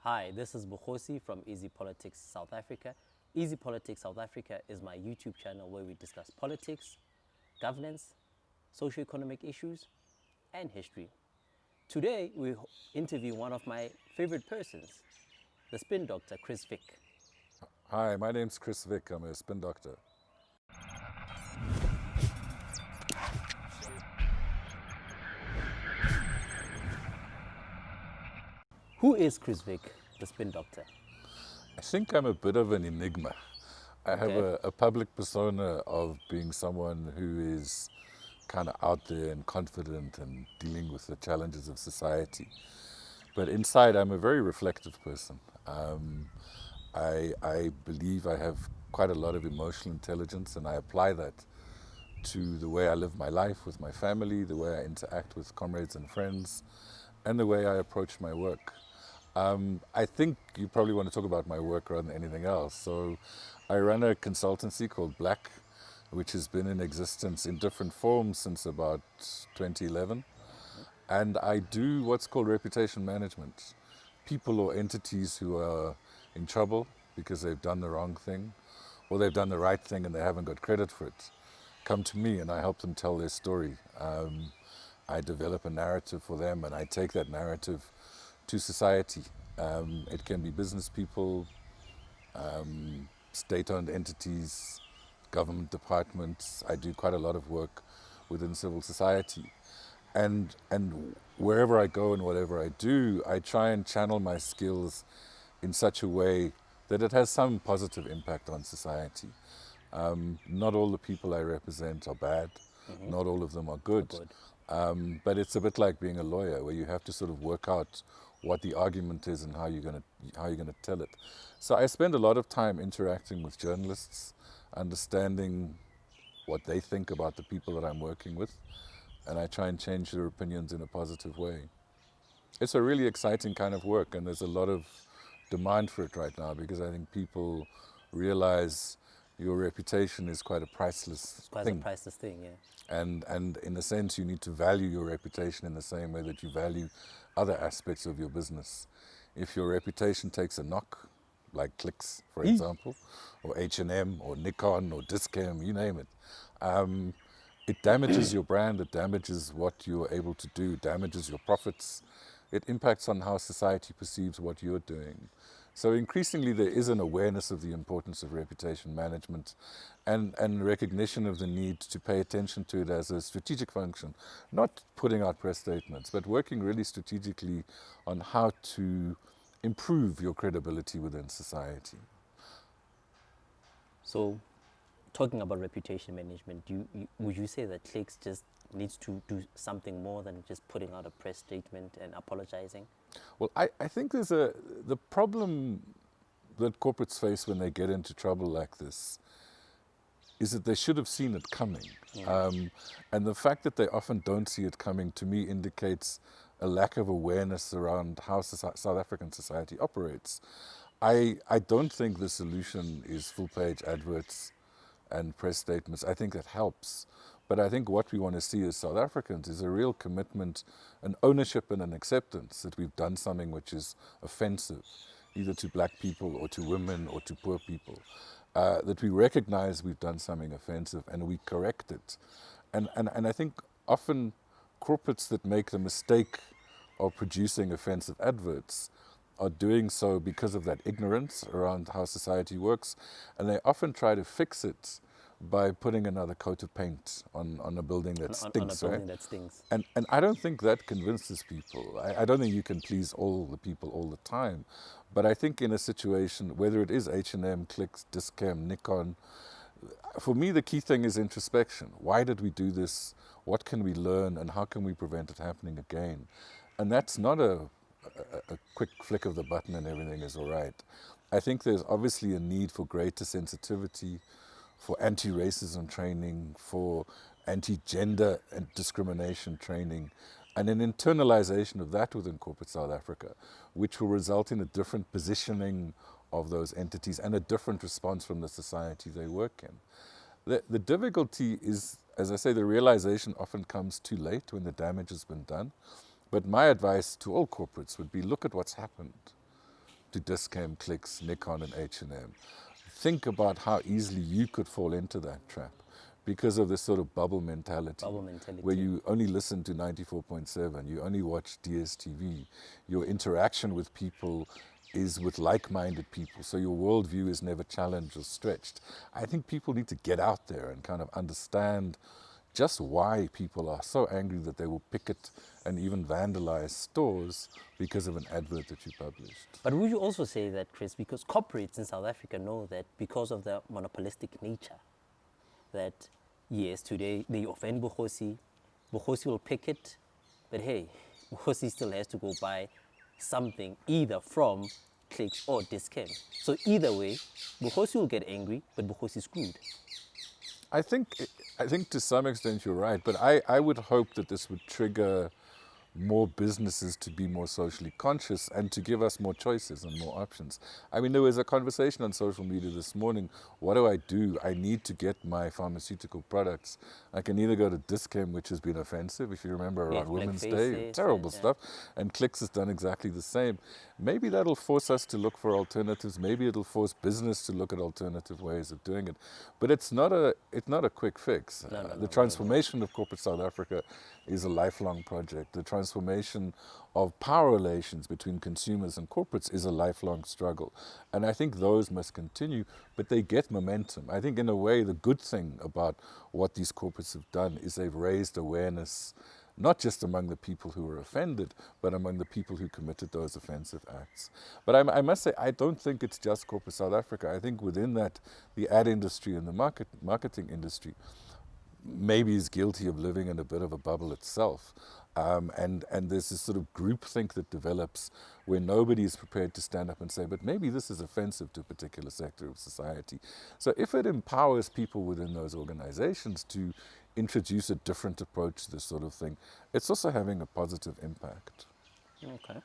Hi, this is Bukhosi from EasyPolitics South Africa. EasyPolitics South Africa is my YouTube channel where we discuss politics, governance, socio-economic issues, and history. Today, we interview one of my favorite persons, the spin doctor, Chris Vick. Hi, my name's Chris Vick. I'm a spin doctor. Who is Chris Vick, the spin doctor? I think I'm a bit of an enigma. I have a public persona of being someone who is kind of out there and confident and dealing with the challenges of society. But inside, I'm a very reflective person. I believe I have quite a lot of emotional intelligence, and I apply that to the way I live my life with my family, the way I interact with comrades and friends, and the way I approach my work. I think you probably want to talk about my work rather than anything else. So I run a consultancy called Black, which has been in existence in different forms since about 2011. And I do what's called reputation management. People or entities who are in trouble because they've done the wrong thing, or they've done the right thing and they haven't got credit for it, come to me and I help them tell their story. I develop a narrative for them and I take that narrative to society. It can be business people, state-owned entities, government departments. I do quite a lot of work within civil society. And wherever I go and whatever I do, I try and channel my skills in such a way that it has some positive impact on society. Not all the people I represent are bad. Not all of them are good. But it's a bit like being a lawyer, where you have to sort of work out what the argument is and how you're gonna tell it. So I spend a lot of time interacting with journalists, understanding what they think about the people that I'm working with, and I try and change their opinions in a positive way. It's a really exciting kind of work, and there's a lot of demand for it right now because I think people realize your reputation is quite a priceless Quite thing. a priceless thing, yeah. And in a sense, you need to value your reputation in the same way that you value other aspects of your business. If your reputation takes a knock, like clicks, for example, or H&M, or Nikon, or Discam, you name it, it damages your brand, it damages what you're able to do, damages your profits. It impacts on how society perceives what you're doing. So increasingly there is an awareness of the importance of reputation management and recognition of the need to pay attention to it as a strategic function, not putting out press statements, but working really strategically on how to improve your credibility within society. So, talking about reputation management, would you say that Clicks just needs to do something more than just putting out a press statement and apologizing? Well, I think the problem that corporates face when they get into trouble like this is that they should have seen it coming. And the fact that they often don't see it coming, to me, indicates a lack of awareness around how South African society operates. I don't think the solution is full-page adverts and press statements. I think that helps. But I think what we want to see as South Africans is a real commitment, an ownership and an acceptance that we've done something which is offensive, either to black people or to women or to poor people. That we recognize we've done something offensive and we correct it. And I think often corporates that make the mistake of producing offensive adverts are doing so because of that ignorance around how society works, and they often try to fix it by putting another coat of paint on a building that stinks. On a building that stinks. And I don't think that convinces people. I don't think you can please all the people all the time. But I think in a situation, whether it is H&M, Clicks, Discam, Nikon, for me the key thing is introspection. Why did we do this? What can we learn? And how can we prevent it happening again? And that's not a quick flick of the button and everything is all right. I think there's obviously a need for greater sensitivity, for anti-racism training, for anti-gender and discrimination training, and an internalization of that within corporate South Africa, which will result in a different positioning of those entities and a different response from the society they work in. The difficulty is, as I say, the realization often comes too late when the damage has been done. But my advice to all corporates would be, look at what's happened. to Dis-Chem, Clicks, Nikon and H&M. Think about how easily you could fall into that trap because of this sort of bubble mentality, where you only listen to 94.7, you only watch DSTV, your interaction with people is with like-minded people, so your worldview is never challenged or stretched. I think people need to get out there and kind of understand just why people are so angry that they will picket and even vandalize stores because of an advert that you published. But would you also say that, Chris, because corporates in South Africa know that because of the monopolistic nature, that yes, today they offend Bukhosi will picket, but hey, Bukhosi still has to go buy something either from Clicks or Dis-Chem. So either way, Bukhosi will get angry, but Bukhosi is screwed. I think to some extent you're right, but I would hope that this would trigger more businesses to be more socially conscious and to give us more choices and more options. I mean, there was a conversation on social media this morning. What do? I need to get my pharmaceutical products. I can either go to Dis-Chem, which has been offensive, if you remember, around Women's Day, terrible stuff, and Clicks has done exactly the same. Maybe that'll force us to look for alternatives. Maybe it'll force business to look at alternative ways of doing it. But it's not a quick fix. The transformation of corporate South Africa is a lifelong project. The transformation of power relations between consumers and corporates is a lifelong struggle. And I think those must continue, but they get momentum. I think in a way the good thing about what these corporates have done is they've raised awareness, not just among the people who were offended, but among the people who committed those offensive acts. But I must say, I don't think it's just corporate South Africa. I think within that, the ad industry and the marketing industry maybe is guilty of living in a bit of a bubble itself. And there's this sort of groupthink that develops where nobody is prepared to stand up and say, but maybe this is offensive to a particular sector of society. So if it empowers people within those organizations to introduce a different approach to this sort of thing, it's also having a positive impact. Okay.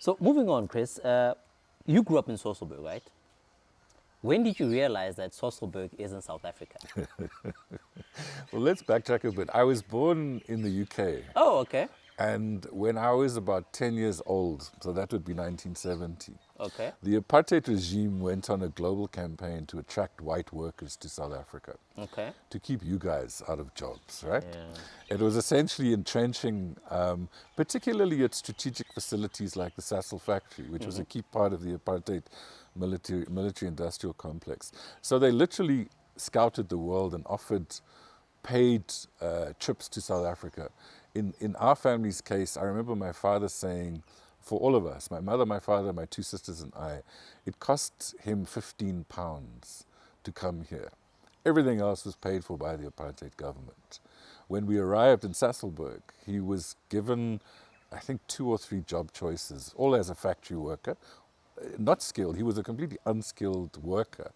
So moving on, Chris, you grew up in Sasolburg, right? When did you realize that Sasolburg is in South Africa? Well, let's backtrack a bit. I was born in the UK. Oh, okay. And when I was about 10 years old, so that would be 1970, okay, the apartheid regime went on a global campaign to attract white workers to South Africa, okay, to keep you guys out of jobs, right? Yeah. It was essentially entrenching, particularly at strategic facilities like the Sasol factory, which was a key part of the apartheid military-industrial complex. So they literally scouted the world and offered paid trips to South Africa. In our family's case, I remember my father saying, for all of us, my mother, my father, my two sisters and I, it cost him £15 to come here. Everything else was paid for by the apartheid government. When we arrived in Sasolburg, he was given, I think, 2 or 3 job choices, all as a factory worker. Not skilled, he was a completely unskilled worker.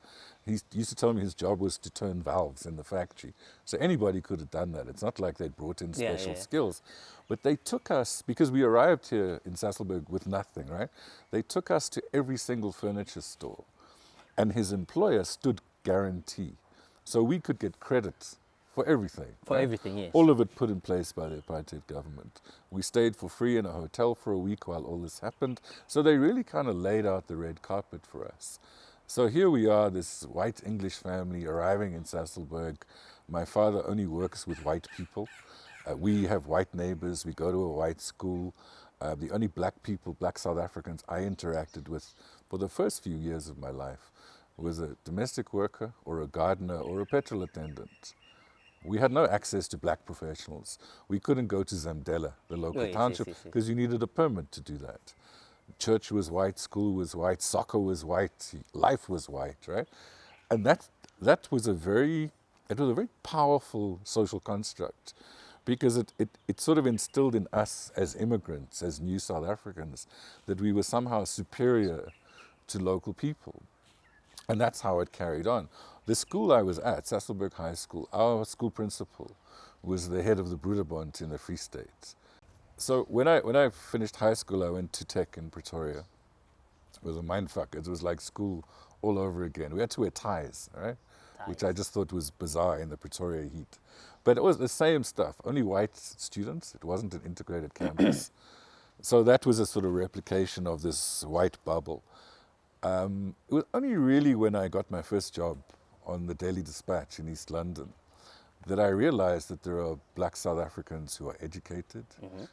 He used to tell me his job was to turn valves in the factory. So anybody could have done that. It's not like they'd brought in special skills. But they took us, because we arrived here in Sasolburg with nothing, right? They took us to every single furniture store. And his employer stood guarantee. So we could get credit for everything. For everything, yes. All of it put in place by the apartheid government. We stayed for free in a hotel for a week while all this happened. So they really kind of laid out the red carpet for us. So here we are, this white English family arriving in Sasolburg. My father only works with white people. We have white neighbors. We go to a white school. The only black people, black South Africans I interacted with for the first few years of my life was a domestic worker or a gardener or a petrol attendant. We had no access to black professionals. We couldn't go to Zamdela, the local township, because you needed a permit to do that. Church was white, school was white, soccer was white, life was white, right? And that was a very powerful social construct, because it sort of instilled in us as immigrants, as new South Africans, that we were somehow superior to local people. And that's how it carried on. The school I was at, Sasolburg High School, our school principal was the head of the Broederbond in the Free State. So when I finished high school, I went to Tech in Pretoria. It was a mindfuck. It was like school all over again. We had to wear ties, right? Which I just thought was bizarre in the Pretoria heat. But it was the same stuff, only white students. It wasn't an integrated campus. So that was a sort of replication of this white bubble. It was only really when I got my first job on the Daily Dispatch in East London that I realized that there are black South Africans who are educated,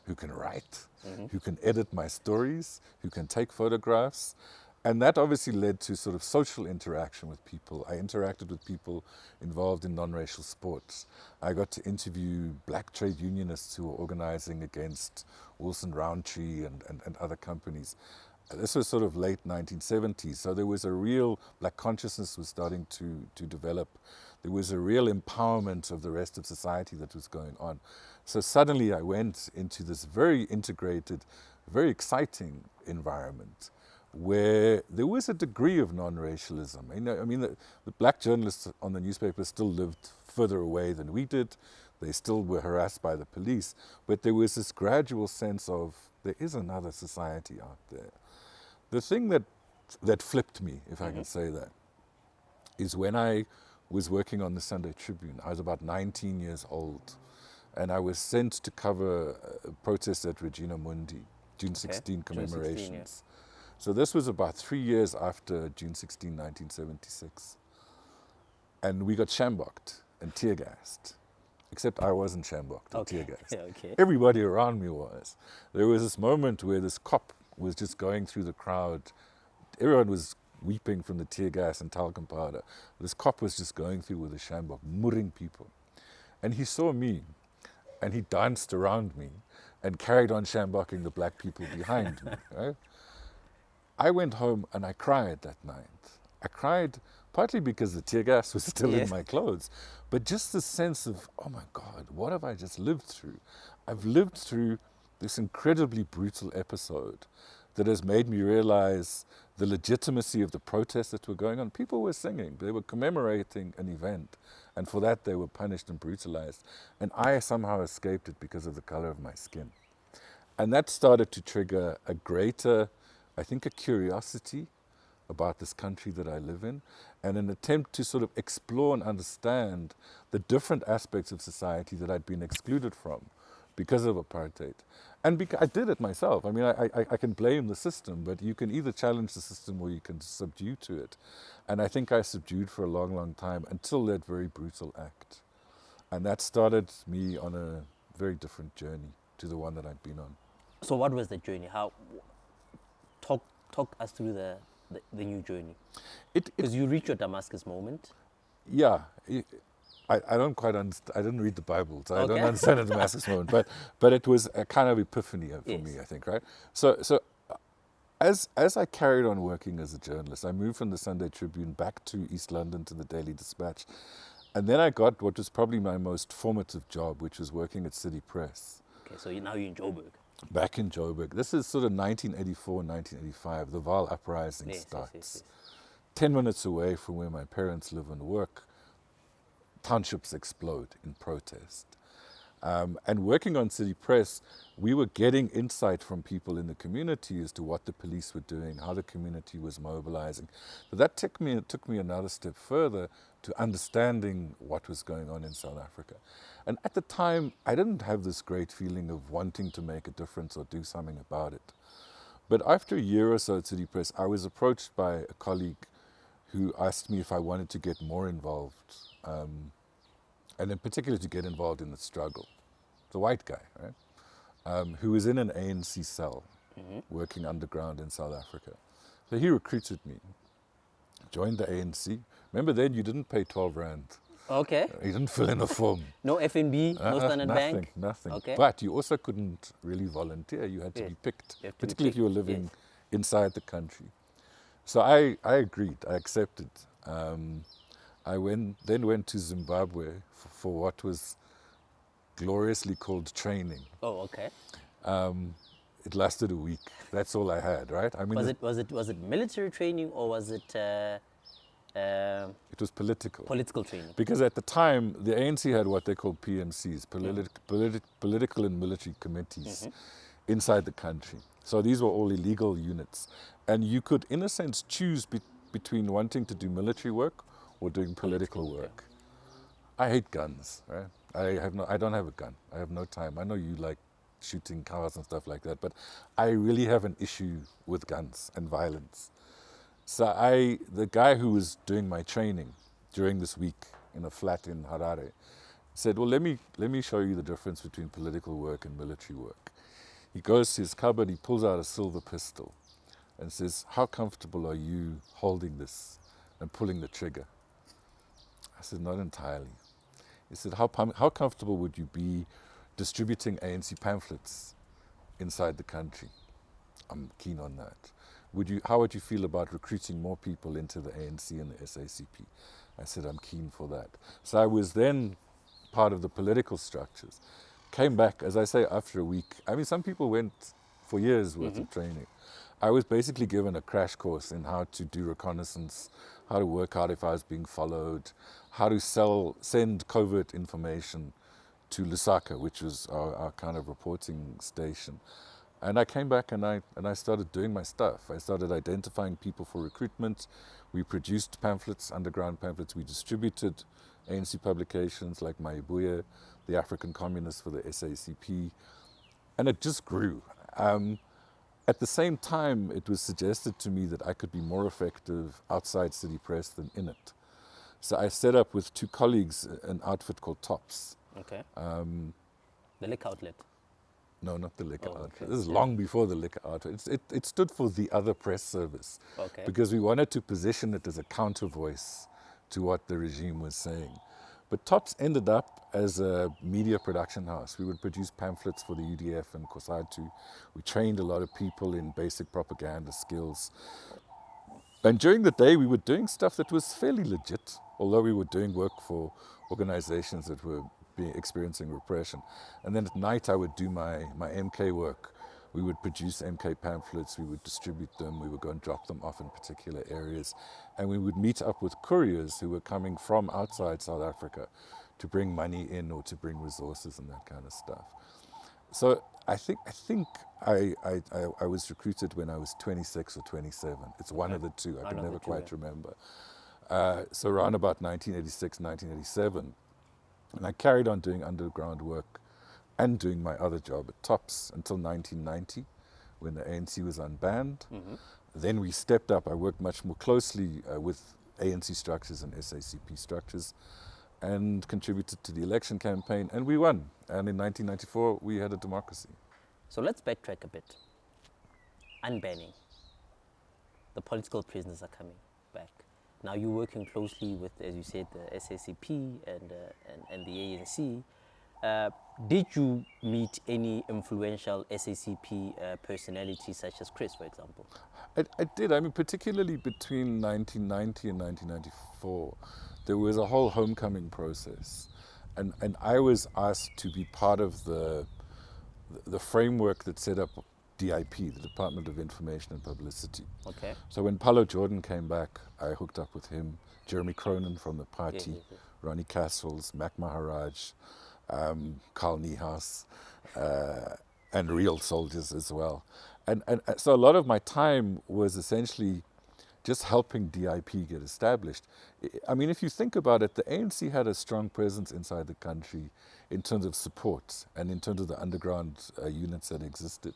who can write, who can edit my stories, who can take photographs. And that obviously led to sort of social interaction with people. I interacted with people involved in non-racial sports. I got to interview black trade unionists who were organizing against Wilson Roundtree and other companies. This was sort of late 1970s, so there was a real black consciousness was starting to develop. There was a real empowerment of the rest of society that was going on. So suddenly I went into this very integrated, very exciting environment where there was a degree of non-racialism. I mean, the black journalists on the newspaper still lived further away than we did. They still were harassed by the police, but there was this gradual sense of there is another society out there. The thing that flipped me, if I can say that, is when I was working on the Sunday Tribune. I was about 19 years old, and I was sent to cover a protest at Regina Mundi, June 16 commemorations. June 16, yeah. So this was about 3 years after June 16, 1976. And we got shambocked and tear gassed. Except I wasn't shambocked or tear gassed. Okay. Everybody around me was. There was this moment where this cop was just going through the crowd. Everyone was weeping from the tear gas and talcum powder. This cop was just going through with a shambok, murring people. And he saw me, and he danced around me and carried on shambocking the black people behind me. Right? I went home and I cried that night. I cried partly because the tear gas was still in my clothes, but just the sense of, oh my God, what have I just lived through? I've lived through this incredibly brutal episode that has made me realize the legitimacy of the protests that were going on. People were singing, they were commemorating an event, and for that they were punished and brutalized. And I somehow escaped it because of the color of my skin. And that started to trigger a greater, I think, a curiosity about this country that I live in, and an attempt to sort of explore and understand the different aspects of society that I'd been excluded from because of apartheid. And I did it myself. I mean, I can blame the system, but you can either challenge the system or you can subdue to it. And I think I subdued for a long, long time until that very brutal act. And that started me on a very different journey to the one that I'd been on. So what was the journey? How? Talk us through the new journey. Because you reached your Damascus moment. Yeah. I don't quite understand. I didn't read the Bible, so I don't understand the Damascus moment. But it was a kind of epiphany for me, I think, right? So as I carried on working as a journalist, I moved from the Sunday Tribune back to East London to the Daily Dispatch. And then I got what was probably my most formative job, which was working at City Press. Okay, so now you're in Joburg. Back in Joburg. This is sort of 1984, 1985. The Vaal Uprising starts. Yes. 10 minutes away from where my parents live and work, townships explode in protest. And working on City Press, we were getting insight from people in the community as to what the police were doing, how the community was mobilizing. But that took me another step further to understanding what was going on in South Africa. And at the time, I didn't have this great feeling of wanting to make a difference or do something about it. But after a year or so at City Press, I was approached by a colleague who asked me if I wanted to get more involved, and in particular to get involved in the struggle. The white guy, right? Who was in an ANC cell, working underground in South Africa. So he recruited me, joined the ANC. Remember then you didn't pay 12 Rand. Okay. You didn't fill in a form. No FNB, no Standard Bank? Nothing. Okay. But you also couldn't really volunteer. You had to be picked, particularly if you were living inside the country. So I agreed, I accepted. I then went to Zimbabwe for what was gloriously called training. Oh, okay. It lasted a week. That's all I had, right? I mean, was it military training or was it? It was political. Political training. Because at the time, the ANC had what they called PMCs, political and military committees, inside the country. So these were all illegal units. And you could, in a sense, choose between wanting to do military work or doing political work. I hate guns, right? I don't have a gun. I have no time. I know you like shooting cars and stuff like that, but I really have an issue with guns and violence. So the guy who was doing my training during this week in a flat in Harare said, well, let me show you the difference between political work and military work. He goes to his cupboard, he pulls out a silver pistol and says, how comfortable are you holding this and pulling the trigger? I said, not entirely. He said, how comfortable would you be distributing ANC pamphlets inside the country? I'm keen on that. How would you feel about recruiting more people into the ANC and the SACP? I said, I'm keen for that. So I was then part of the political structures. Came back, as I say, after a week. I mean, some people went for years worth of training. I was basically given a crash course in how to do reconnaissance, how to work out if I was being followed, how to send covert information to Lusaka, which was our kind of reporting station. And I came back and I started doing my stuff. I started identifying people for recruitment. We produced pamphlets, underground pamphlets. We distributed ANC publications like Maibuye, the African Communists for the SACP. And it just grew. At the same time, it was suggested to me that I could be more effective outside City Press than in it. So I set up with 2 colleagues an outfit called Tops. Okay. The liquor outlet. No, not the liquor outlet. Okay. This is long before the liquor outlet. It stood for the other press service. Okay. Because we wanted to position it as a counter voice to what the regime was saying. But Tops ended up as a media production house. We would produce pamphlets for the UDF and COSATU. We trained a lot of people in basic propaganda skills. And during the day, we were doing stuff that was fairly legit, although we were doing work for organizations that were experiencing repression. And then at night, I would do my MK work. We would produce MK pamphlets, we would distribute them, we would go and drop them off in particular areas. And we would meet up with couriers who were coming from outside South Africa to bring money in or to bring resources and that kind of stuff. So I think I was recruited when I was 26 or 27. It's one of the two, I can never quite remember. So around about 1986, 1987. And I carried on doing underground work and doing my other job at Tops until 1990, when the ANC was unbanned. Then we stepped up. I worked much more closely with ANC structures and SACP structures and contributed to the election campaign, and we won. And in 1994, we had a democracy. So let's backtrack a bit. Unbanning. The political prisoners are coming back. Now you're working closely with, as you said, the SACP and the ANC. Did you meet any influential SACP personalities such as Chris, for example? I did. I mean, particularly between 1990 and 1994, there was a whole homecoming process. And I was asked to be part of the framework that set up DIP, the Department of Information and Publicity. Okay. So when Paulo Jordan came back, I hooked up with him, Jeremy Cronin from the party, Ronnie Castles, Mac Maharaj, Carl Niehaus, and real soldiers as well. And so a lot of my time was essentially just helping DIP get established. I mean, if you think about it, the ANC had a strong presence inside the country in terms of support and in terms of the underground units that existed.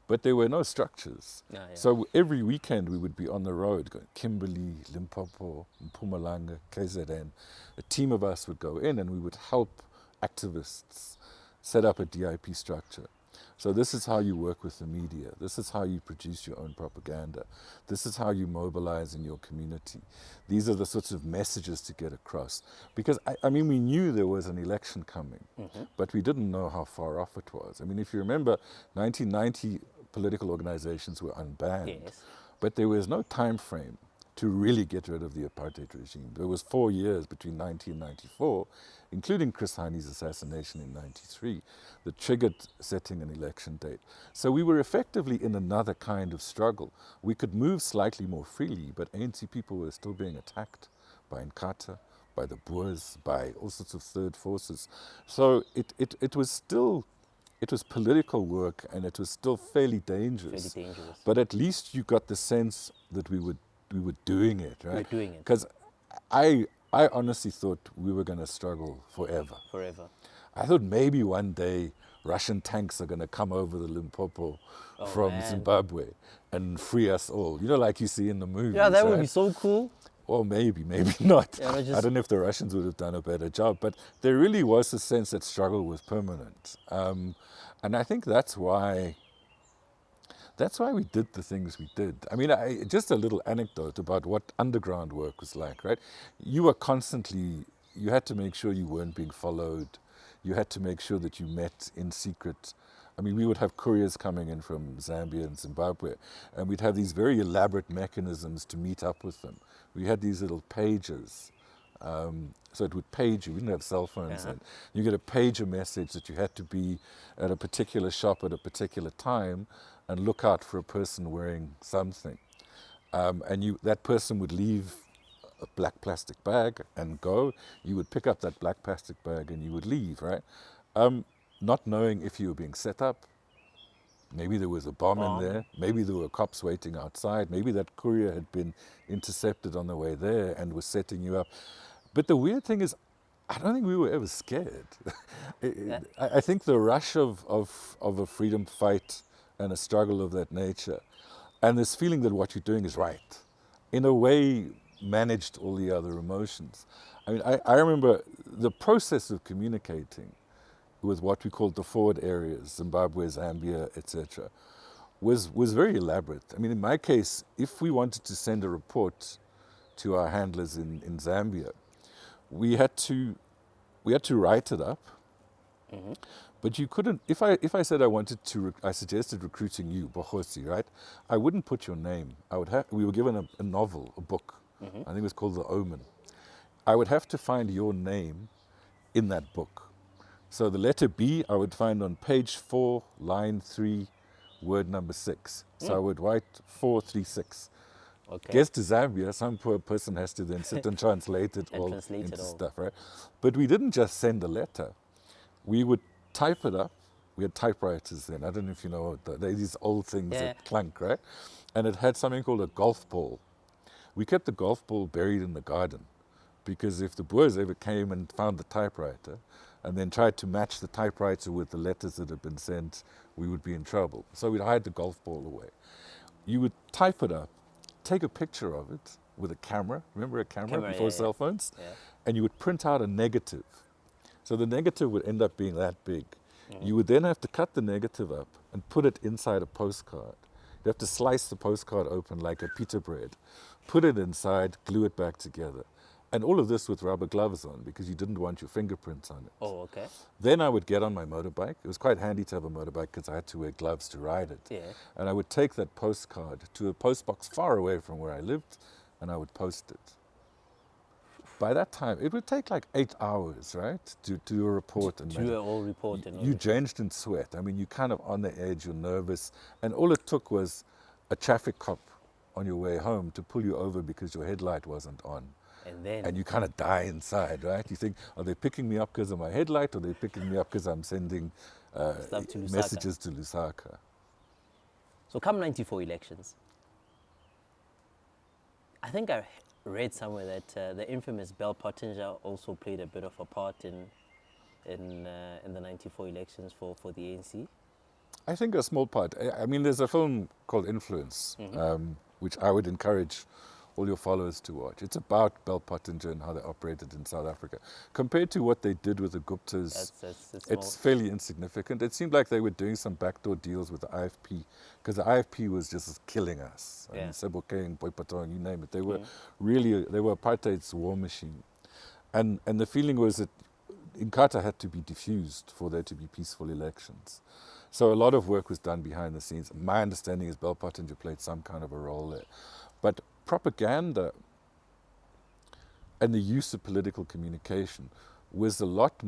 But there were no structures. So every weekend we would be on the road, going Kimberley, Limpopo, Mpumalanga, KZN. A team of us would go in and we would help activists set up a DIP structure. So this is how you work with the media. This is how you produce your own propaganda. This is how you mobilize in your community. These are the sorts of messages to get across. Because, I mean, we knew there was an election coming, but we didn't know how far off it was. I mean, if you remember, 1990 political organizations were unbanned, but there was no time frame to really get rid of the apartheid regime. There was 4 years between 1990 and 94, including Chris Heine's assassination in 93, that triggered setting an election date. So we were effectively in another kind of struggle. We could move slightly more freely, but ANC people were still being attacked by Nkatha, by the Boers, by all sorts of third forces. So it was still, it was political work, and it was still fairly dangerous. But at least you got the sense that we were doing it, right? We were doing it. Because I I honestly thought we were going to struggle forever. Forever. I thought maybe one day Russian tanks are going to come over the Limpopo from man. Zimbabwe and free us all. You know, like you see in the movies. Yeah, that would right? be so cool. Or maybe not. Yeah, I don't know if the Russians would have done a better job, but there really was a sense that struggle was permanent. And I think that's why we did the things we did. I mean, just a little anecdote about what underground work was like, right? You had to make sure you weren't being followed. You had to make sure that you met in secret. I mean, we would have couriers coming in from Zambia and Zimbabwe, and we'd have these very elaborate mechanisms to meet up with them. We had these little pagers. So it would page you. We didn't have cell phones then. You get a pager message that you had to be at a particular shop at a particular time and look out for a person wearing something. And that person would leave a black plastic bag and go. You would pick up that black plastic bag and you would leave, right? Not knowing if you were being set up. Maybe there was a bomb in there. Maybe there were cops waiting outside. Maybe that courier had been intercepted on the way there and was setting you up. But the weird thing is, I don't think we were ever scared. I think the rush of a freedom fight and a struggle of that nature, and this feeling that what you're doing is right, in a way managed all the other emotions. I mean, I remember the process of communicating with what we called the forward areas, Zimbabwe, Zambia, etc., was very elaborate. I mean, in my case, if we wanted to send a report to our handlers in Zambia, we had to write it up. Mm-hmm. But you couldn't. If I said I suggested recruiting you, Bohosi, right? I wouldn't put your name. We were given a novel, a book. Mm-hmm. I think it was called The Omen. I would have to find your name in that book. So the letter B I would find on page 4, line 3, word number 6. So I would write 436. Okay. Gets to Zambia, some poor person has to then sit and translate it all into stuff, right? But we didn't just send a letter. We would type it up. We had typewriters then. I don't know if you know, these old things that clunk, right? And it had something called a golf ball. We kept the golf ball buried in the garden because if the Boers ever came and found the typewriter and then tried to match the typewriter with the letters that had been sent, we would be in trouble. So we'd hide the golf ball away. You would type it up, take a picture of it with a camera. Remember a camera before cell phones? Yeah. And you would print out a negative. So the negative would end up being that big. Mm-hmm. You would then have to cut the negative up and put it inside a postcard. You have to slice the postcard open like a pita bread, put it inside, glue it back together. And all of this with rubber gloves on because you didn't want your fingerprints on it. Oh, okay. Then I would get on my motorbike. It was quite handy to have a motorbike because I had to wear gloves to ride it. Yeah. And I would take that postcard to a post box far away from where I lived and I would post it. By that time, it would take like 8 hours, right, to do a report. And do a whole report. You drenched in sweat. I mean, you're kind of on the edge, you're nervous. And all it took was a traffic cop on your way home to pull you over because your headlight wasn't on. And you kind of die inside, right? You think, are they picking me up because of my headlight or are they picking me up because I'm sending messages to Lusaka? So come 94 elections, I think I read somewhere that the infamous Bell Pottinger also played a bit of a part in the 94 elections for the ANC. I think a small part. I mean, there's a film called Influence, which I would encourage all your followers to watch. It's about Bell Pottinger and how they operated in South Africa. Compared to what they did with the Guptas, it's fairly insignificant. It seemed like they were doing some backdoor deals with the IFP, because the IFP was just killing us. I mean, Sebokeng, Boipatong, you name it. They were they were apartheid's war machine. And the feeling was that Inkatha had to be diffused for there to be peaceful elections. So a lot of work was done behind the scenes. My understanding is Bell Pottinger played some kind of a role there. But propaganda and the use of political communication was a lot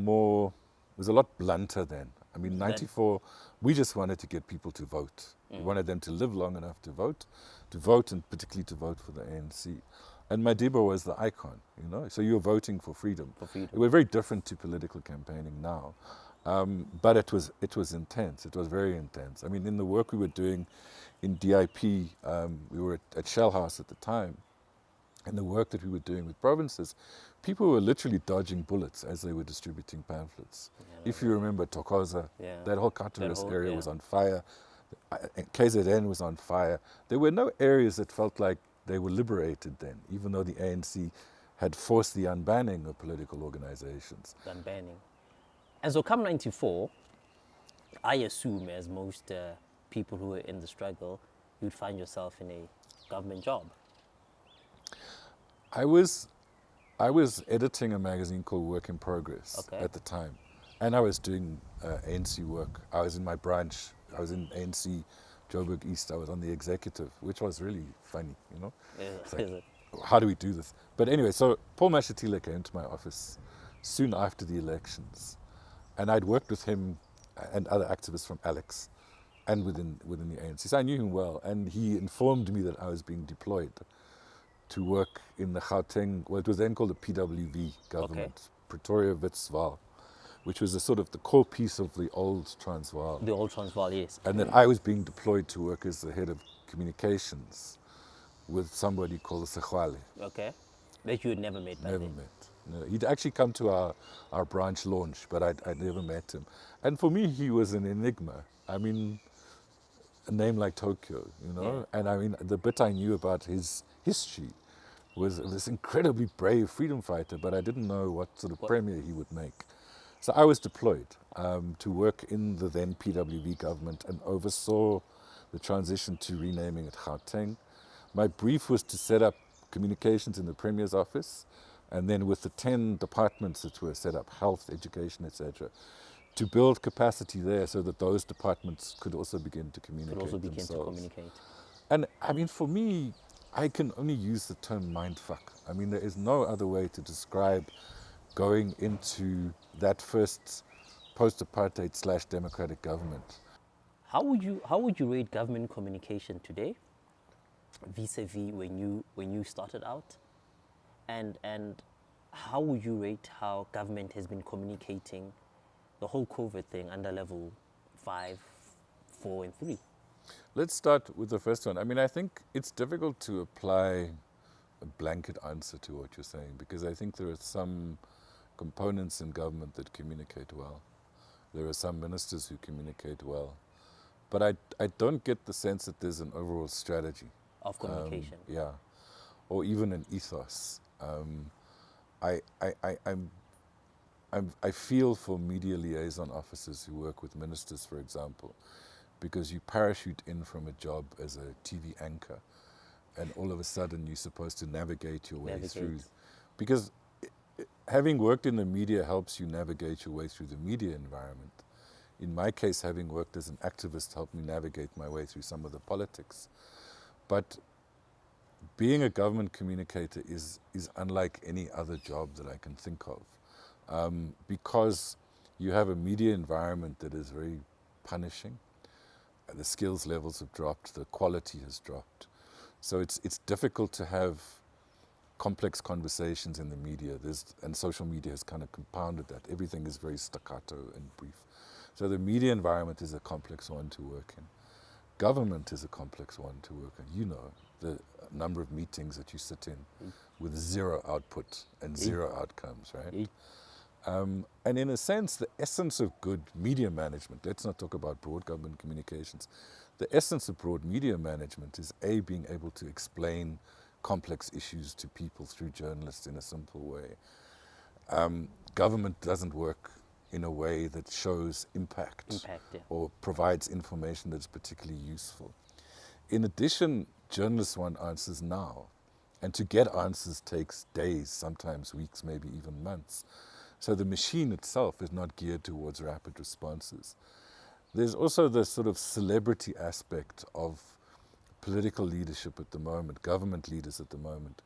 blunter then. I mean, 94, we just wanted to get people to vote. We wanted them to live long enough to vote and particularly to vote for the ANC. And Madiba was the icon, you know, so you were voting for freedom. It was very different to political campaigning now. But it was intense. It was very intense. I mean, in the work we were doing in DIP, we were at Shell House at the time, and the work that we were doing with provinces, people were literally dodging bullets as they were distributing pamphlets. Yeah, If you remember Tokoza, yeah. that whole Carterus area yeah. was on fire. KZN was on fire. There were no areas that felt like they were liberated then, even though the ANC had forced the unbanning of political organizations. Unbanning. And so come 94, I assume, as most people who are in the struggle, you'd find yourself in a government job. I was editing a magazine called Work in Progress at the time, and I was doing ANC work. I was in my branch. I was in ANC Joburg East. I was on the executive, which was really funny, you know. Like, how do we do this? But anyway, so Paul Mashatile came to my office soon after the elections, and I'd worked with him and other activists from Alex and within the ANC. So I knew him well, and he informed me that I was being deployed to work in the Gauteng, well, it was then called the PWV government, Pretoria, Wits, Vaal, which was a sort of the core piece of the old Transvaal. The old Transvaal, yes. And then I was being deployed to work as the head of communications with somebody called Sizwe. Okay. That you had never met. Never met. No, he'd actually come to our branch launch, but I'd never met him. And for me, he was an enigma. I mean, a name like Tokyo, you know? Yeah. And I mean, the bit I knew about his history was this incredibly brave freedom fighter, but I didn't know what sort of premier he would make. So I was deployed to work in the then PWV government and oversaw the transition to renaming it Gauteng. My brief was to set up communications in the Premier's office, and then with the 10 departments that were set up, health, education, etc., to build capacity there so that those departments could also begin to communicate themselves. And I mean, for me, I can only use the term mindfuck. I mean, there is no other way to describe going into that first post-apartheid / democratic government. How would you rate government communication today, vis-a-vis when you started out, and how would you rate how government has been communicating the whole COVID thing under level 5, 4, and 3? Let's start with the first one. I mean, I think it's difficult to apply a blanket answer to what you're saying, because I think there are some components in government that communicate well. There are some ministers who communicate well. But I don't get the sense that there's an overall strategy. Of communication. Yeah. Or even an ethos. I feel for media liaison officers who work with ministers, for example, because you parachute in from a job as a TV anchor, and all of a sudden you're supposed to navigate your way through. Because having worked in the media helps you navigate your way through the media environment. In my case, having worked as an activist helped me navigate my way through some of the politics. But being a government communicator is unlike any other job that I can think of, because you have a media environment that is very punishing. The skills levels have dropped, the quality has dropped. So it's difficult to have complex conversations in the media, and social media has kind of compounded that. Everything is very staccato and brief. So the media environment is a complex one to work in. Government is a complex one to work in. You know, the number of meetings that you sit in with zero output and zero outcomes, right? And in a sense, the essence of good media management, let's not talk about broad government communications, the essence of broad media management is being able to explain complex issues to people through journalists in a simple way. Government doesn't work in a way that shows impact or provides information that's particularly useful. In addition, journalists want answers now. And to get answers takes days, sometimes weeks, maybe even months. So the machine itself is not geared towards rapid responses. There's also the sort of celebrity aspect of political leadership at the moment, government leaders at the moment,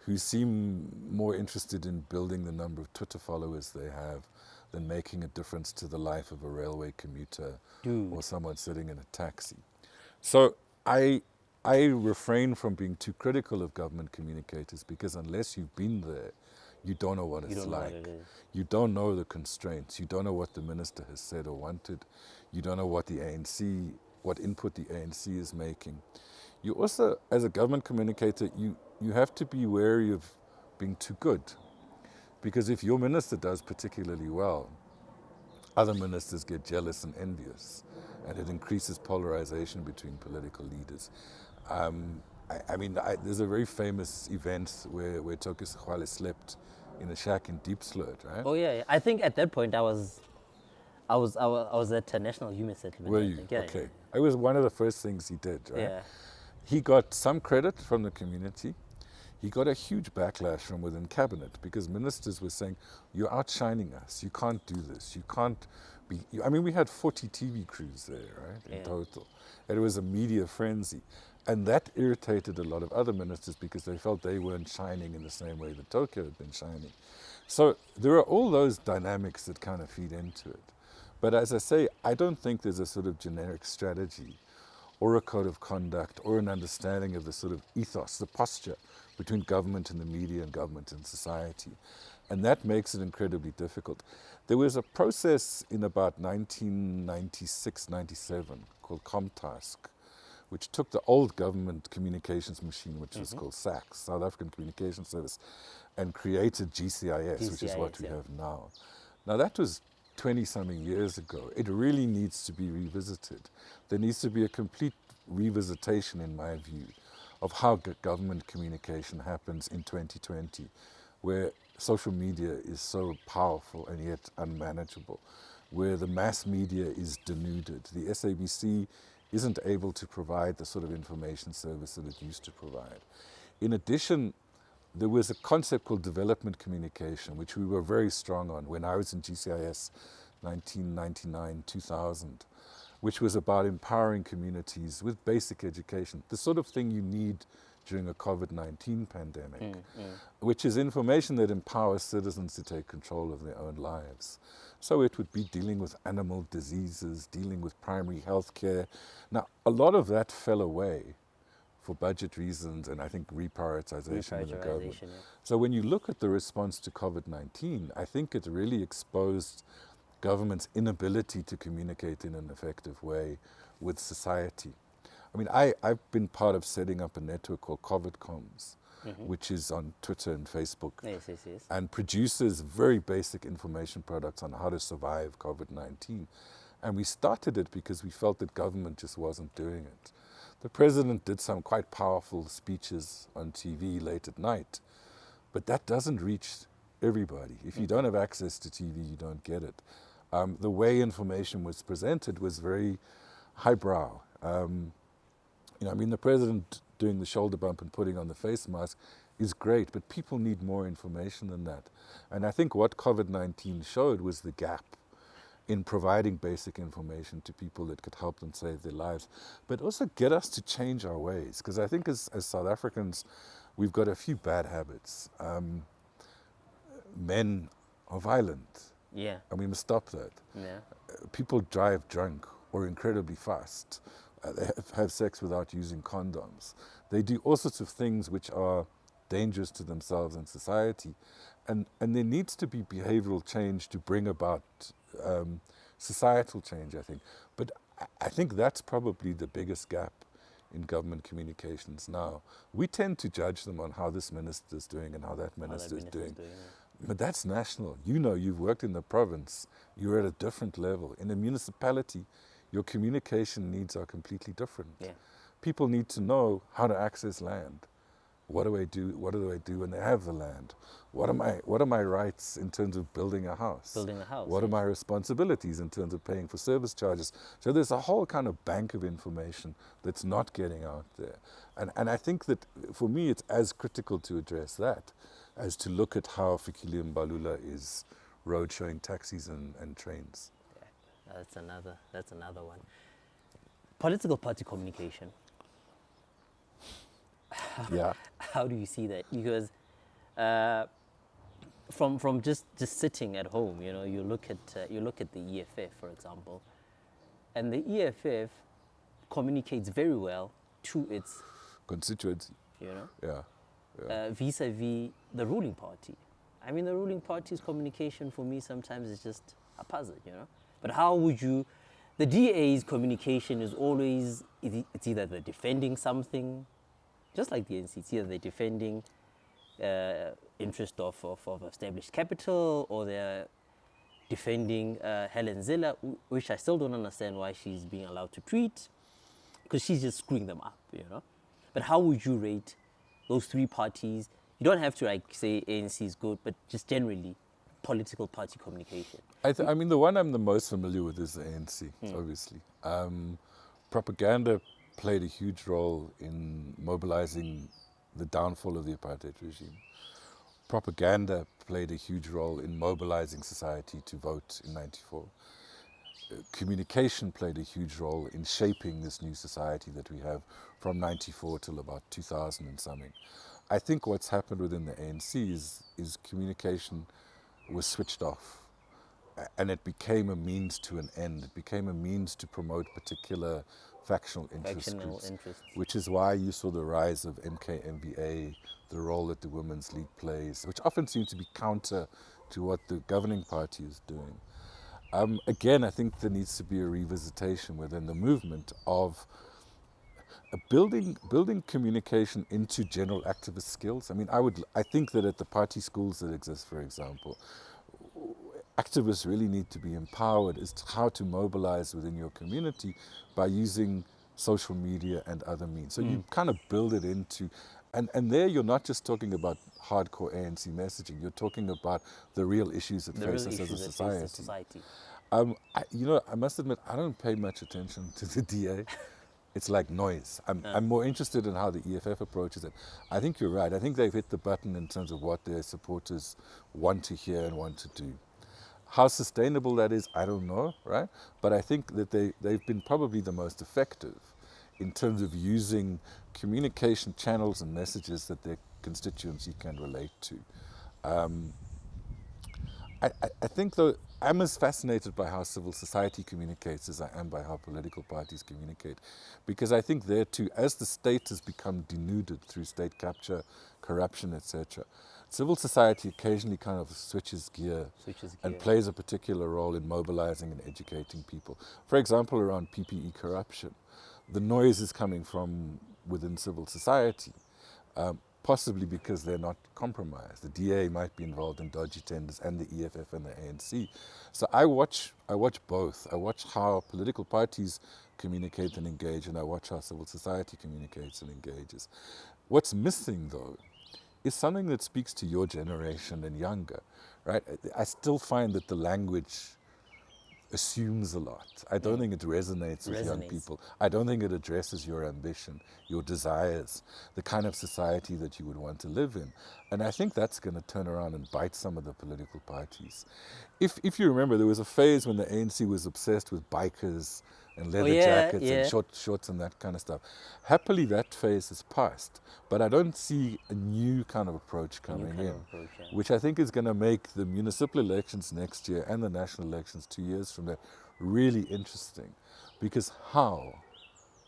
who seem more interested in building the number of Twitter followers they have than making a difference to the life of a railway commuter or someone sitting in a taxi. So I refrain from being too critical of government communicators, because unless you've been there, you don't know what it's like. You don't know the constraints. You don't know what the minister has said or wanted. You don't know what the ANC, what input the ANC is making. You also, as a government communicator, you have to be wary of being too good. Because if your minister does particularly well, other ministers get jealous and envious, and it increases polarization between political leaders. There's a very famous event where Toki Sexwale slept in a shack in Deep Sloot, right? Oh yeah, yeah. I think at that point I was at a National Human Settlement. Were you? Yeah, Okay. It was one of the first things he did, right? Yeah. He got some credit from the community. He got a huge backlash from within cabinet because ministers were saying, you're outshining us. You can't do this. You can't be... we had 40 TV crews there, right, in total. And it was a media frenzy. And that irritated a lot of other ministers because they felt they weren't shining in the same way that Tokyo had been shining. So there are all those dynamics that kind of feed into it. But as I say, I don't think there's a sort of generic strategy or a code of conduct or an understanding of the sort of ethos, the posture between government and the media and government and society. And that makes it incredibly difficult. There was a process in about 1996, 97 called ComTask, which took the old government communications machine, which was called SACS, South African Communication Service, and created GCIS, which is what we have now. Now that was 20-something years ago. It really needs to be revisited. There needs to be a complete revisitation, in my view, of how government communication happens in 2020, where social media is so powerful and yet unmanageable, where the mass media is denuded. The SABC isn't able to provide the sort of information service that it used to provide. In addition, there was a concept called development communication, which we were very strong on when I was in GCIS 1999, 2000, which was about empowering communities with basic education, the sort of thing you need during a COVID-19 pandemic, which is information that empowers citizens to take control of their own lives. So it would be dealing with animal diseases, dealing with primary health care. Now, a lot of that fell away for budget reasons and I think reprioritization of the government. Yeah. So when you look at the response to COVID-19, I think it really exposed government's inability to communicate in an effective way with society. I've been part of setting up a network called COVIDcoms, which is on Twitter and Facebook, and produces very basic information products on how to survive COVID-19. And we started it because we felt that government just wasn't doing it. The president did some quite powerful speeches on TV late at night, but that doesn't reach everybody. If you don't have access to TV, you don't get it. The way information was presented was very highbrow. The president doing the shoulder bump and putting on the face mask is great, but people need more information than that. And I think what COVID-19 showed was the gap in providing basic information to people that could help them save their lives, but also get us to change our ways. Because I think as South Africans, we've got a few bad habits. Men are violent. Yeah. And we must stop that. Yeah. People drive drunk or incredibly fast. They have sex without using condoms. They do all sorts of things which are dangerous to themselves and society. And there needs to be behavioral change to bring about societal change, I think. But I think that's probably the biggest gap in government communications now. We tend to judge them on how this minister is doing and how that minister is doing. But that's national. You've worked in the province. You're at a different level. In a municipality, your communication needs are completely different. Yeah. People need to know how to access land. What do I do? What do I do when they have the land? What are my rights in terms of building a house? What are my responsibilities in terms of paying for service charges? So there's a whole kind of bank of information that's not getting out there. And I think that for me it's as critical to address that as to look at how Fikile Mbalula is road showing taxis and trains. Yeah, that's another one. Political party communication. Yeah. How do you see that? Because from just sitting at home, you look at the EFF, for example, and the EFF communicates very well to its constituency. Yeah. Vis-a-vis the ruling party. The ruling party's communication for me sometimes is just a puzzle, But how would you? The DA's communication is always, it's either they're defending something, just like the ANC. It's either they're defending interest of established capital, or they're defending Helen Zille, which I still don't understand why she's being allowed to tweet, because she's just screwing them up, you know. But how would you rate those three parties? You don't have to like say ANC is good, but just generally political party communication. I mean, the one I'm the most familiar with is the ANC, obviously. Propaganda played a huge role in mobilizing the downfall of the apartheid regime. Propaganda played a huge role in mobilizing society to vote in '94. Communication played a huge role in shaping this new society that we have from '94 till about 2000 and something. I think what's happened within the ANC is communication was switched off, and it became a means to an end. It became a means to promote particular factional interest groups, which is why you saw the rise of MKMVA, the role that the Women's League plays, which often seems to be counter to what the governing party is doing. Again, I think there needs to be a revisitation within the movement of building communication into general activist skills. I mean, I think that at the party schools that exist, for example, activists really need to be empowered as to how to mobilize within your community by using social media and other means. So you kind of build it into, and there you're not just talking about hardcore ANC messaging, you're talking about the real issues that face us as a society. I must admit, I don't pay much attention to the DA. It's like noise. I'm more interested in how the EFF approaches it. I think you're right. I think they've hit the button in terms of what their supporters want to hear and want to do. How sustainable that is, I don't know, right? But I think that they've been probably the most effective in terms of using communication channels and messages that their constituency can relate to. I think, though, I'm as fascinated by how civil society communicates as I am by how political parties communicate. Because I think there too, as the state has become denuded through state capture, corruption, etc., civil society occasionally kind of switches gear and plays a particular role in mobilizing and educating people. For example, around PPE corruption, the noise is coming from within civil society. Possibly because they're not compromised. The DA might be involved in dodgy tenders, and the EFF and the ANC. So I watch both. I watch how political parties communicate and engage, and I watch how civil society communicates and engages. What's missing, though, is something that speaks to your generation and younger, right? I still find that the language assumes a lot. I don't think it resonates with young people. I don't think it addresses your ambition, your desires, the kind of society that you would want to live in. And I think that's going to turn around and bite some of the political parties. If you remember, there was a phase when the ANC was obsessed with bikers and leather jackets and shorts and that kind of stuff. Happily, that phase has passed. But I don't see a new kind of approach coming in, which I think is going to make the municipal elections next year and the national elections 2 years from now really interesting. Because how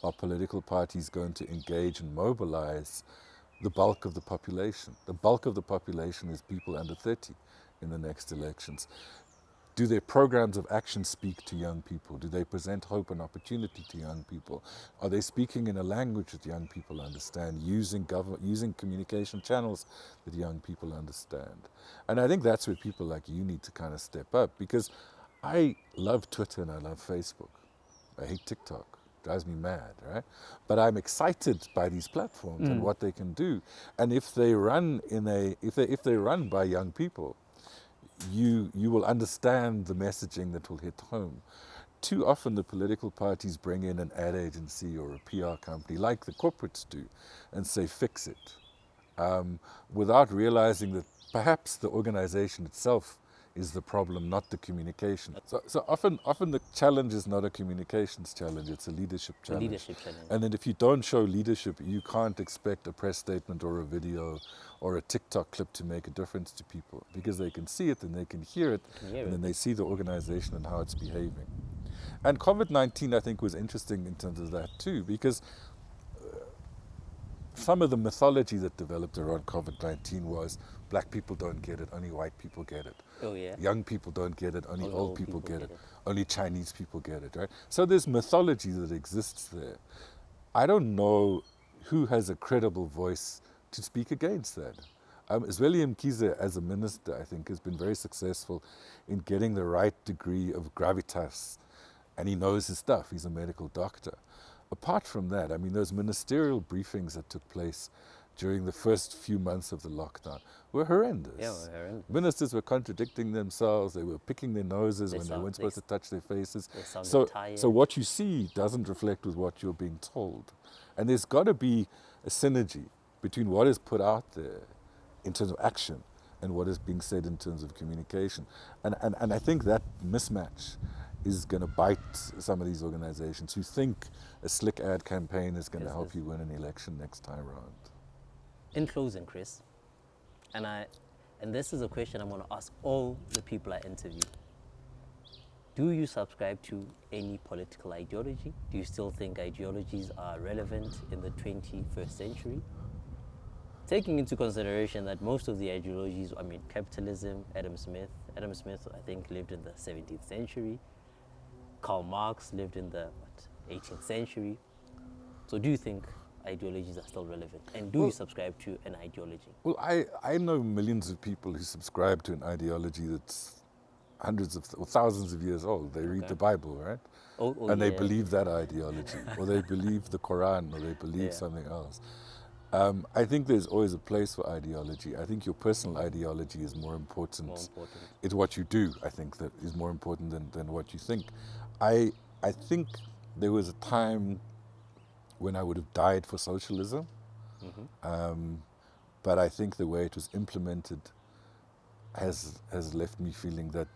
are political parties going to engage and mobilize the bulk of the population? The bulk of the population is people under 30 in the next elections. Do their programs of action speak to young people? Do they present hope and opportunity to young people? Are they speaking in a language that young people understand, using communication channels that young people understand? And I think that's where people like you need to kind of step up, because I love Twitter and I love Facebook. I hate TikTok. It drives me mad, right? But I'm excited by these platforms and what they can do. And if they run if they run by young people, you will understand the messaging that will hit home. Too often the political parties bring in an ad agency or a PR company, like the corporates do, and say, fix it, without realizing that perhaps the organization itself is the problem, not the communication. So often the challenge is not a communications challenge, it's a leadership challenge. And then if you don't show leadership, you can't expect a press statement or a video or a TikTok clip to make a difference to people, because they can see it and they can hear it, and then they see the organization and how it's behaving. And COVID-19, I think, was interesting in terms of that too, because some of the mythology that developed around COVID-19 was black people don't get it, only white people get it. Oh, yeah. Young people don't get it, only old people get it. Only Chinese people get it, right? So there's mythology that exists there. I don't know who has a credible voice to speak against that? Zweli Mkhize, as a minister, I think, has been very successful in getting the right degree of gravitas, and he knows his stuff. He's a medical doctor. Apart from that, I mean, those ministerial briefings that took place during the first few months of the lockdown were horrendous. Yeah, were horrendous. Ministers were contradicting themselves. They were picking their noses when they weren't supposed to touch their faces. So what you see doesn't reflect with what you're being told. And there's got to be a synergy between what is put out there in terms of action and what is being said in terms of communication. And I think that mismatch is going to bite some of these organizations who think a slick ad campaign is going to help you win an election next time around. In closing, Chris, and this is a question I'm going to ask all the people I interview. Do you subscribe to any political ideology? Do you still think ideologies are relevant in the 21st century? Taking into consideration that most of the ideologies, I mean, capitalism, Adam Smith, I think, lived in the 17th century. Karl Marx lived in the 18th century. So do you think ideologies are still relevant? And do you subscribe to an ideology? Well, I know millions of people who subscribe to an ideology that's hundreds of or thousands of years old. They read the Bible, right? And they believe that ideology, or they believe the Quran, or they believe something else. I think there's always a place for ideology. I think your personal ideology is more important. It's what you do, I think, that is more important than what you think. I think there was a time when I would have died for socialism, but I think the way it was implemented has left me feeling that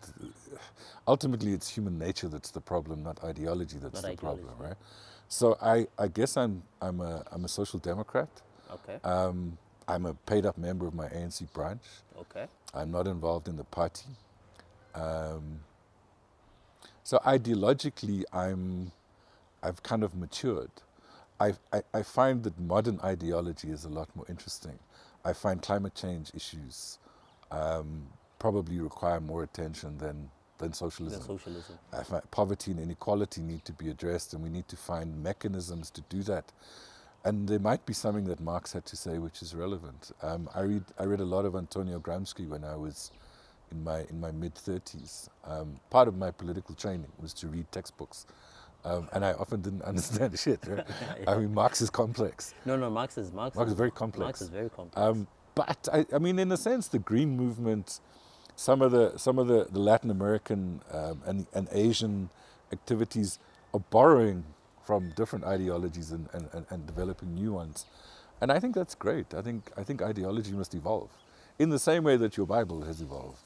ultimately it's human nature that's the problem, not ideology that's the problem, right? So I guess I'm a social democrat. Okay. I'm a paid-up member of my ANC branch. Okay. I'm not involved in the party. So ideologically, I've kind of matured. I find that modern ideology is a lot more interesting. I find climate change issues probably require more attention than socialism. I find poverty and inequality need to be addressed, and we need to find mechanisms to do that. And there might be something that Marx had to say which is relevant. I read a lot of Antonio Gramsci when I was in my mid-30s. Part of my political training was to read textbooks. And I often didn't understand shit. Right? I mean, Marx is complex. No, Marx is very complex. Marx is very complex. But I mean, in a sense, the Green Movement, some of the Latin American and Asian activities are borrowing from different ideologies and developing new ones, and I think that's great. I think ideology must evolve, in the same way that your Bible has evolved.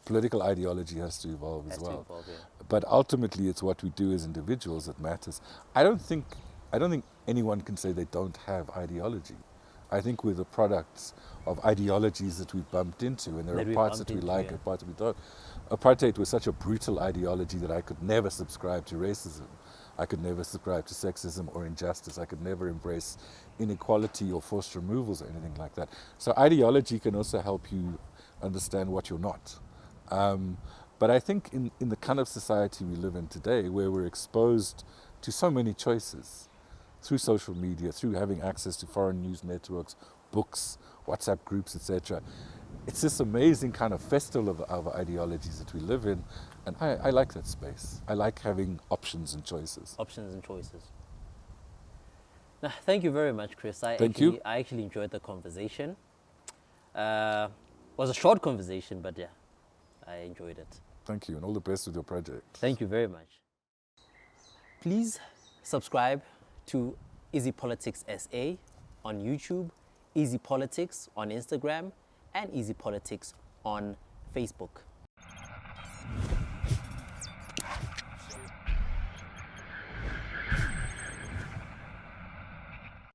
Political ideology has to evolve as well. But ultimately, it's what we do as individuals that matters. I don't think anyone can say they don't have ideology. I think we're the products of ideologies that we've bumped into, and there are parts that we like and parts that we don't. Apartheid was such a brutal ideology that I could never subscribe to racism. I could never subscribe to sexism or injustice. I could never embrace inequality or forced removals or anything like that. So ideology can also help you understand what you're not. But I think in the kind of society we live in today, where we're exposed to so many choices through social media, through having access to foreign news networks, books, WhatsApp groups, etc., it's this amazing kind of festival of ideologies that we live in, and I like that space. I like having options and choices. Now, thank you very much, Chris. I actually enjoyed the conversation. It was a short conversation, but yeah, I enjoyed it. Thank you, and all the best with your project. Thank you very much. Please subscribe to EasyPolitics SA on YouTube, EasyPolitics on Instagram, and EasyPolitics on Facebook.